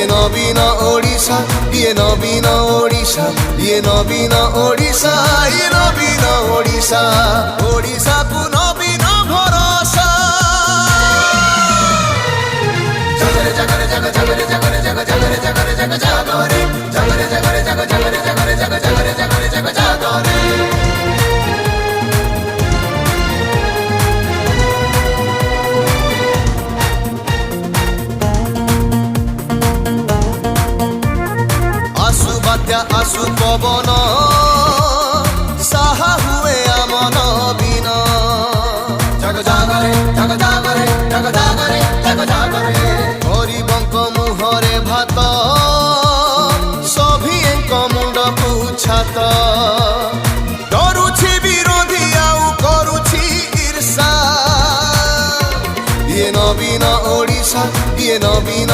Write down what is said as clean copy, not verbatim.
ইয়ে নবীন ওড়িশা, ইয়ে নবীন ওড়িশা, ইয়ে নবীন ওড়িশা, ইয়ে নবীন ওড়িশা, ওড়িশাকু নবীন ভরসা। জাগরে জাগরে জাগ জাগরে জাগরে জাগ জাগরে জাগরে জাগ জাগরে জাগরে জাগরে জাগ জাগরে জাগরে জাগ জাগরে জাগরে জাগ জাগরে। आसु पवन साहा हुए आम नवीन। जग जागरे जग जागरे जग जागरे जग जागरे। गरीबंक मुहरे भात सभिएंक मुंड छात। डरुछि विरोधी आउ करुछि ईर्षा। ये नवीन ओडिशा, ये नवीन